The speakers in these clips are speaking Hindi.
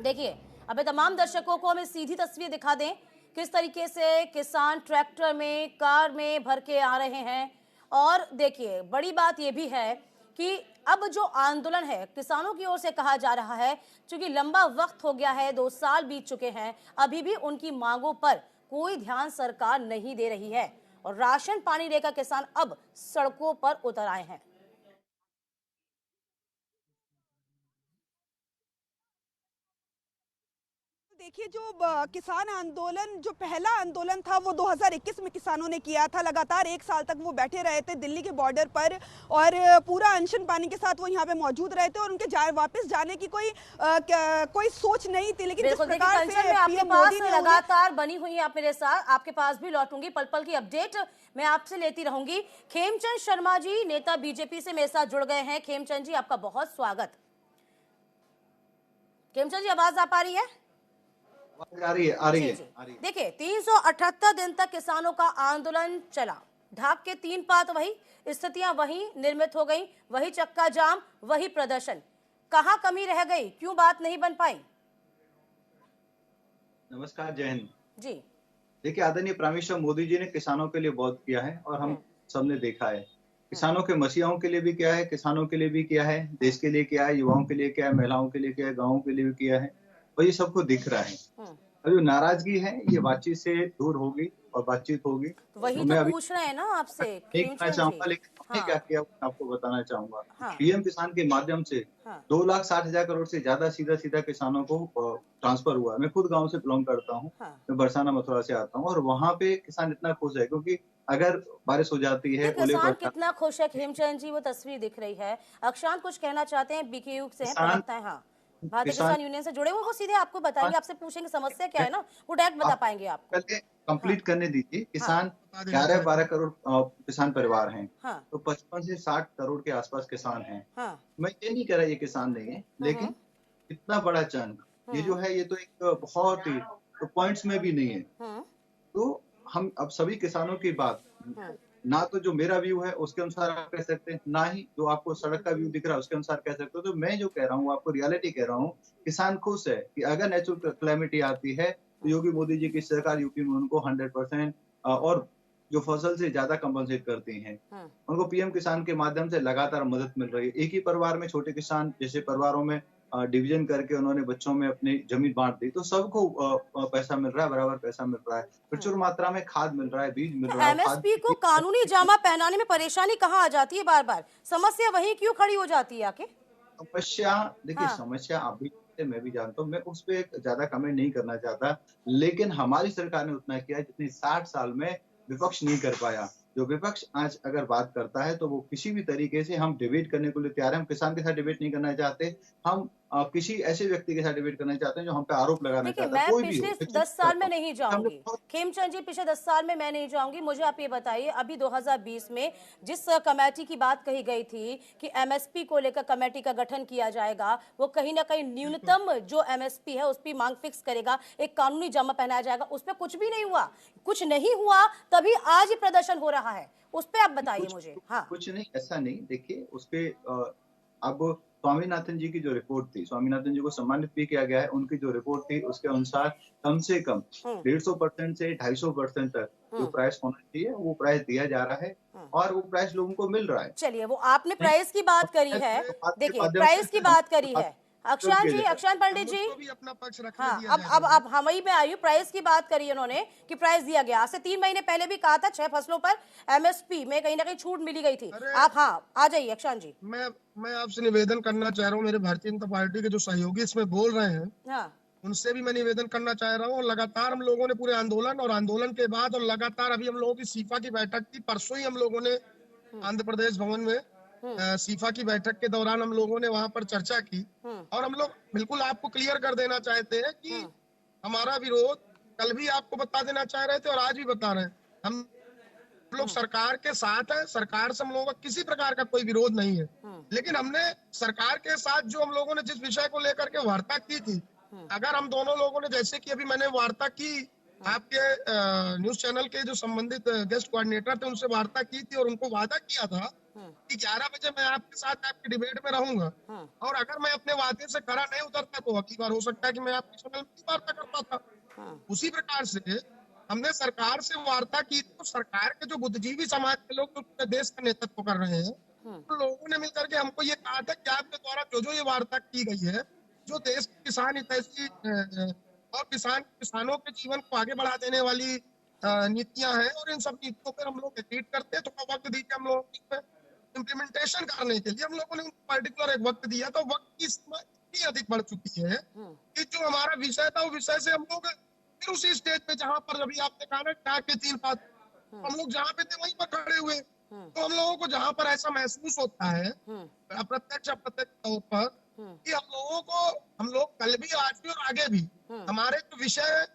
देखिए, अब तमाम दर्शकों को हम इस सीधी तस्वीर दिखा दें किस तरीके से किसान ट्रैक्टर में, कार में भर के आ रहे हैं। और देखिए, बड़ी बात यह भी है कि अब जो आंदोलन है किसानों की ओर से कहा जा रहा है, क्योंकि लंबा वक्त हो गया है, 2 साल बीत चुके हैं, अभी भी उनकी मांगों पर कोई ध्यान सरकार नहीं दे रही है और राशन पानी लेकर किसान अब सड़कों पर उतर आए हैं। देखिए, जो किसान आंदोलन, जो पहला आंदोलन था वो 2021 में किसानों ने किया था। लगातार 1 साल तक वो बैठे रहे थे दिल्ली के बॉर्डर पर और पूरा अनशन पानी के साथ वो यहाँ पे मौजूद रहे थे और उनके वापस जाने की कोई सोच नहीं थी। लेकिन जिस प्रकार से आपके पास लगातार बनी हुई है, आप मेरे साथ, आपके पास भी लौटूंगी, पल पल की अपडेट मैं आपसे लेती रहूंगी। खेमचंद शर्मा जी, नेता बीजेपी से मेरे साथ जुड़ गए हैं। खेमचंद जी, आपका बहुत स्वागत। खेमचंद जी, आवाज आ पा रही है? आ रही है। देखिए, 378 दिन तक किसानों का आंदोलन चला। ढाक के 3 पात वही, स्थितियां वही निर्मित हो गई, वही चक्का जाम, वही प्रदर्शन। कहां कमी रह गई, क्यों बात नहीं बन पाई? नमस्कार, जय हिंद जी। देखिए, आदरणीय प्राइम मिनिस्टर मोदी जी ने किसानों के लिए बहुत किया है और हम सबने देखा है। किसानों के मसीहाओं के लिए भी किया है, किसानों के लिए भी किया है, देश के लिए किया है, युवाओं के लिए किया है, महिलाओं के लिए किया है, गाँवों के लिए भी किया है और ये सबको दिख रहा है। और जो नाराजगी है ये बातचीत से दूर होगी और बातचीत होगी। वही मैं तो अभी पूछ रहे हैं ना आपसे कहना चाहूंगा, लेकिन हमने क्या किया आपको बताना चाहूंगा। पीएम किसान के माध्यम से 2,60,000 करोड़ से ज्यादा सीधा किसानों को ट्रांसफर हुआ है। मैं खुद गांव से बिलोंग करता हूं, मैं बरसाना मथुरा से आता हूं और वहां पे किसान इतना खुश है क्योंकि अगर बारिश हो जाती है, किसान कितना खुश है खेमचंद जी, वो तस्वीर दिख रही है। अक्षांत कुछ कहना चाहते हैं, बीकेयू से हैं, प्रवक्ता हैं। हाँ, भारतीय किसान यूनियन से जुड़े हुए, वो सीधे आपको बताएंगे, आपसे पूछेंगे समस्या क्या है ना, वो डायरेक्ट बता पाएंगे आपको। पहले कंप्लीट करने दीजिए। किसान 11-12 करोड़ किसान परिवार हैं, तो 55 से 60 करोड़ के आसपास किसान हैं। मैं ये नहीं कह रहा ये किसान नहीं है, लेकिन इतना बड़ा चंक ये जो है, ये तो एक बहुत ही तो पॉइंट्स में भी नहीं है। तो हम अब सभी किसानों की बात ना तो जो मेरा व्यू है उसके अनुसार आप कह सकते हैं, ना ही जो आपको सड़क का व्यू दिख रहा है उसके अनुसार कह सकते हो। तो मैं जो कह रहा हूँ आपको रियलिटी कह रहा हूँ, किसान खुश है कि अगर नेचुरल क्लैमिटी आती है तो योगी मोदी जी की सरकार यूपी में उनको 100% और जो फसल से ज्यादा कंपनसेट करती हैं, उनको पीएम किसान के माध्यम से लगातार मदद मिल रही है। एक ही परिवार में छोटे किसान जैसे परिवारों में डिवीजन करके उन्होंने बच्चों में अपनी जमीन बांट दी, तो सबको पैसा मिल रहा है, बराबर पैसा मिल रहा है, प्रचुर मात्रा में खाद मिल रहा है, बीज मिल रहा है। एमएसपी को कानूनी जामा पहनाने में परेशानी कहाँ आ जाती है? बार बार समस्या वही क्यों खड़ी हो जाती है आके? समस्या देखिए, समस्या अभी मैं भी जानता हूँ, मैं उस पर ज्यादा कमेंट नहीं करना चाहता, लेकिन हमारी सरकार ने उतना किया जितनी 60 साल में विपक्ष नहीं कर पाया। जो विपक्ष आज अगर बात करता है तो वो किसी भी तरीके से हम डिबेट करने को लिए तैयार है। हम किसान के साथ डिबेट नहीं करना चाहते, हम किसी ऐसे व्यक्ति के साथ डिबेट करना चाहते हैं जो हम पे आरोप लगाना चाहता है। कोई भी हो, पिछले 10 साल में नहीं जाऊंगी खेमचंद जी, पिछले 10 साल में मैं नहीं जाऊंगी। मुझे आप ये बताइए, अभी 2020 में जिस कमेटी की बात कही गई थी कि एमएसपी को लेकर कमेटी का गठन किया जाएगा, वो कहीं ना कहीं न्यूनतम जो एमएसपी है उस पर मांग फिक्स करेगा, एक कानूनी जामा पहनाया जाएगा, उस पर कुछ भी नहीं हुआ। कुछ नहीं हुआ तभी आज ही प्रदर्शन हो रहा है, उस पर आप बताइए मुझे। हाँ, कुछ नहीं, ऐसा नहीं। देखिए, उस पे अब स्वामीनाथन जी की जो रिपोर्ट थी, स्वामीनाथन जी को सम्मानित भी किया गया है, उनकी जो रिपोर्ट थी उसके अनुसार कम से कम 150% से 250% तक जो प्राइस होना चाहिए वो प्राइस दिया जा रहा है और वो प्राइस लोगों को मिल रहा है। चलिए, वो आपने प्राइस की बात करी है, देखिए प्राइस की बात करी है अक्षांत जी, अक्षांत पंडित जी भी अपना पक्ष रखने दिया जाए। अब हम ही में आई हूँ, प्राइस की बात करी उन्होंने कि प्राइस दिया गया। आज से 3 महीने पहले भी कहा था 6 फसलों पर एमएसपी में कहीं ना कहीं छूट मिली गई थी। आप आ जाइए अक्षांत जी। मैं आपसे निवेदन करना चाह रहा हूँ, मेरे भारतीय जनता पार्टी के जो सहयोगी इसमें बोल रहे हैं, उनसे भी मैं निवेदन करना चाह रहा हूँ। लगातार हम लोगों ने पूरे आंदोलन और आंदोलन के बाद और लगातार अभी हम लोगों की सीफा की बैठक थी, परसों ही हम लोगों ने आंध्र प्रदेश भवन में सीफा की बैठक के दौरान हम लोगों ने वहां पर चर्चा की और हम लोग बिल्कुल आपको क्लियर कर देना चाहते हैं कि हमारा विरोध कल भी आपको बता देना चाह रहे थे और आज भी बता रहे हैं, हम लोग सरकार के साथ है। सरकार से हम लोगों का किसी प्रकार का कोई विरोध नहीं है, लेकिन हमने सरकार के साथ जो हम लोगों ने जिस विषय को लेकर के वार्ता की थी, अगर हम दोनों लोगों ने, जैसे कि अभी मैंने वार्ता की आपके न्यूज चैनल के जो संबंधित गेस्ट कोऑर्डिनेटर थे उनसे वार्ता की थी और उनको वादा किया था कि 11 बजे मैं आपके साथ आपकी डिबेट में रहूंगा, और अगर मैं अपने वादे से खरा नहीं उतरता तो अगली बार हो सकता है कि मैं आपके चैनल में वार्ता करता था। उसी प्रकार से हमने सरकार से वार्ता की, तो सरकार के जो बुद्धिजीवी समाज के लोग जो पूरे देश का नेतृत्व कर रहे हैं, तो लोगों ने मिलकर के हमको ये कहा था कि आपके द्वारा जो ये वार्ता की गई है, जो देश के किसान हितैषी और किसानों के जीवन को आगे बढ़ा देने वाली नीतियां हैं, और इन सब नीतियों पर हम लोग एग्री करते हैं, तो वक्त दीजिए हम लोग इम्प्लीमेंटेशन करने के लिए। हम लोगों ने पर्टिकुलर एक वक्त दिया, तो वक्त की सीमा इतनी अधिक बढ़ चुकी है कि जो हमारा विषय था, वो विषय से हम लोग फिर उसी स्टेज पे जहां पर अभी आपने कहा ना चार के 3 पात, हम लोग जहाँ पे थे वहीं पर खड़े हुए। तो हम लोगों को जहां पर ऐसा महसूस होता है अप्रत्यक्ष तौर पर कि हम लोग कल भी, आज भी और आगे भी हमारे जो विषय,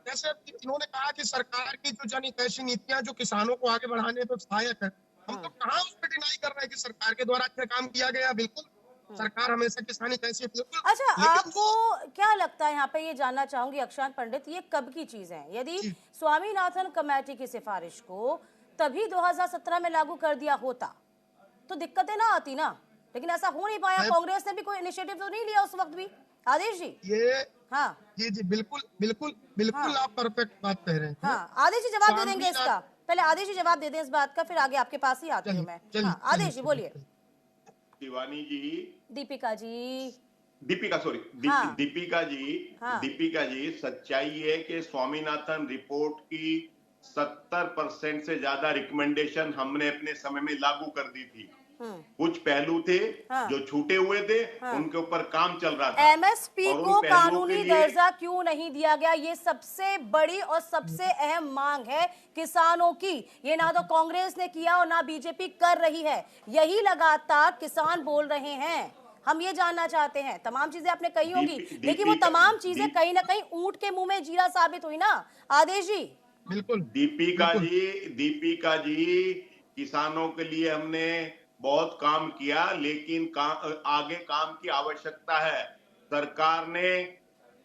जैसे इन्होंने कहा कि सरकार की जो जनहितैषी नीतियां जो किसानों को आगे बढ़ाने पर सहायक है, हम तो कहाँ उस पर डिनाई कर रहे हैं कि सरकार के द्वारा अच्छा काम किया गया। बिल्कुल सरकार हमेशा किसानी कैसी, बिल्कुल। अच्छा, आपको क्या लगता है, यहाँ पे ये जानना चाहूंगी अक्षांत पंडित, ये कब की चीज है? यदि स्वामीनाथन कमेटी की सिफारिश को तभी 2017 में लागू कर दिया होता तो दिक्कतें ना आती ना, लेकिन ऐसा हो नहीं पाया। कांग्रेस ने भी कोई इनिशिएटिव तो नहीं लिया उस वक्त भी। आदेश जी, ये हाँ जी बिल्कुल आप परफेक्ट बात कह रहे हैं। हाँ, आदेश जी जवाब दे देंगे इसका, पहले आदेश जी जवाब दे दें इस बात का, फिर आगे आपके पास ही आती हूँ मैं। हाँ, आदेश जी बोलिए। शिवानी जी, दीपिका जी, दीपिका जी, सच्चाई है कि स्वामीनाथन रिपोर्ट की 70% से ज्यादा रिकमेंडेशन हमने अपने समय में लागू कर दी थी। कुछ पहलू थे जो छूटे हुए थे, उनके ऊपर काम चल रहा था। एमएसपी को कानूनी दर्जा क्यों नहीं दिया गया? ये सबसे बड़ी और सबसे अहम मांग है किसानों की। ये ना तो कांग्रेस ने किया और ना बीजेपी कर रही है, यही लगातार किसान बोल रहे हैं। हम ये जानना चाहते हैं। तमाम चीजें आपने कही होंगी, लेकिन वो तमाम चीजें कहीं ना कहीं ऊंट के मुंह में जीरा साबित हुई ना। आदेश जी। बिल्कुल दीपिका जी, किसानों के लिए हमने बहुत काम किया, लेकिन आगे काम की आवश्यकता है। सरकार ने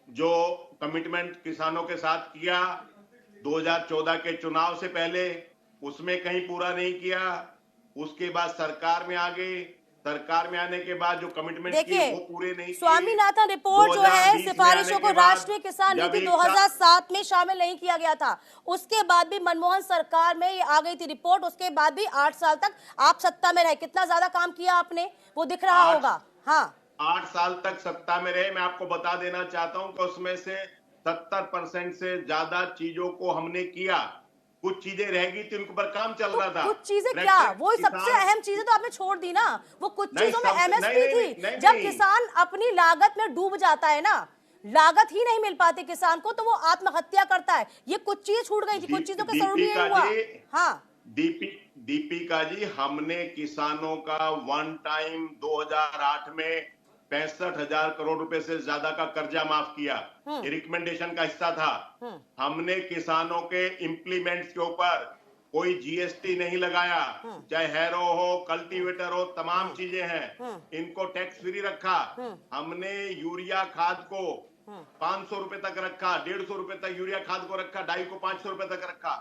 जो कमिटमेंट किसानों के साथ किया 2014 के चुनाव से पहले, उसमें कहीं पूरा नहीं किया। उसके बाद सरकार में आ गए, सरकार में आने के बाद जो कमिटमेंट किए वो पूरे नहीं किए। स्वामीनाथन रिपोर्ट जो है, सिफारिशों को राष्ट्रीय किसान नीति 2007 में शामिल नहीं किया गया था। उसके बाद भी मनमोहन सरकार में ये आ गई थी रिपोर्ट, उसके बाद भी 8 साल तक आप सत्ता में रहे। कितना ज्यादा काम किया आपने, वो दिख रहा होगा। हाँ, 8 साल तक सत्ता में रहे। मैं आपको बता देना चाहता हूं कि उसमें से 70% से ज्यादा चीजों को हमने किया। कुछ चीजें रह गई थी, उनके ऊपर काम चल रहा था। कुछ चीजें क्या, वो सबसे अहम चीजें तो आपने छोड़ दी ना। वो कुछ चीजों में एमएसपी थी। जब किसान अपनी लागत में डूब जाता है ना, लागत ही नहीं मिल पाती किसान को, तो वो आत्महत्या करता है। ये कुछ चीजें छूट गई थी, कुछ चीजों का स्वरूप नहीं हुआ। हाँ दीपिका जी, हमने किसानों का वन टाइम 2008 में 65,000 करोड़ रुपए से ज्यादा का कर्जा माफ किया। ये रिकमेंडेशन का हिस्सा था। हमने किसानों के इम्प्लीमेंट्स के ऊपर कोई जीएसटी नहीं लगाया, चाहे हैरो हो, कल्टीवेटर हो, तमाम चीजें हैं, इनको टैक्स फ्री रखा। हमने यूरिया खाद को 500 रुपए तक रखा, 150 रुपए तक यूरिया खाद को रखा, डाई को 500 रुपए तक रखा।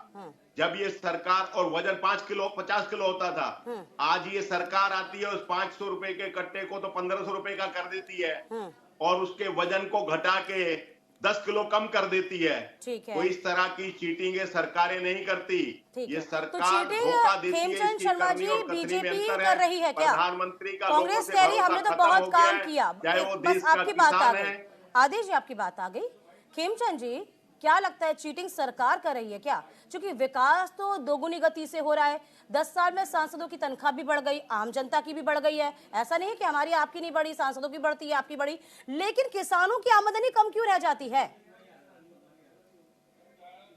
जब ये सरकार, और वजन 5 किलो 50 किलो होता था, आज ये सरकार आती है उस 500 रुपए के कट्टे को तो 1500 रुपए का कर देती है, और उसके वजन को घटा के 10 किलो कम कर देती है। तो इस तरह की चीटिंग सरकारें नहीं करती। ये सरकार धोखा देती है। हेमचंद शर्मा जी, बीजेपी कर रही है क्या? प्रधानमंत्री का कांग्रेस कह रही हमने तो बहुत काम किया। चाहे वो देश बस आपकी बात आ गई। है। आदेश जी, आपकी बात आ गई। खेमचंद जी, क्या लगता है चीटिंग सरकार कर रही है क्या? क्योंकि विकास तो दोगुनी गति से हो रहा है। 10 साल में सांसदों की तनख्वाह भी बढ़ गई, आम जनता की भी बढ़ गई है। ऐसा नहीं है कि हमारी आपकी नहीं बढ़ी, सांसदों की बढ़ती है, आपकी बढ़ी, लेकिन किसानों की आमदनी कम क्यों रह जाती है?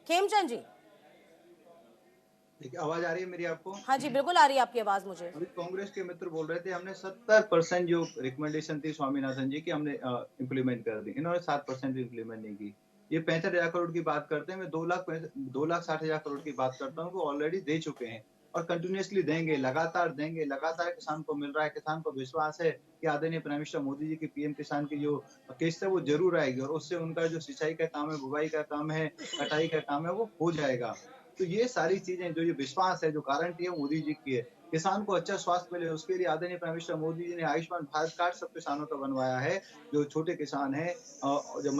खेमचंद जी, आवाज आ रही है मेरी आपको? हाँ जी, बिल्कुल आ रही है आपकी आवाज मुझे। अभी कांग्रेस के मित्र बोल रहे थे हमने 70% जो रिकमेंडेशन थी स्वामीनाथन जी की हमने इम्प्लीमेंट कर दी, इन्होंने 7% इम्प्लीमेंट नहीं की। ये 65,000 करोड़ की बात करते हैं, मैं 2,60,000 करोड़ की बात करता हूँ, वो ऑलरेडी दे चुके हैं और कंटिन्यूसली देंगे, लगातार देंगे। लगातार किसान को मिल रहा है, किसान को विश्वास है कि आदरणीय प्राइम मिनिस्टर मोदी जी की पीएम किसान की जो किस्त है वो जरूर आएगी और उससे उनका जो सिंचाई का काम है, बुवाई का काम है, कटाई का काम है, वो हो जाएगा। तो ये सारी चीजें जो ये विश्वास है, जो गारंटी है मोदी जी की है, किसान को अच्छा स्वास्थ्य मिले, उसके लिए आदरणीय प्राइम मिनिस्टर मोदी जी ने आयुष्मान भारत कार्ड सब किसानों का बनवाया है। जो छोटे किसान हैं, जो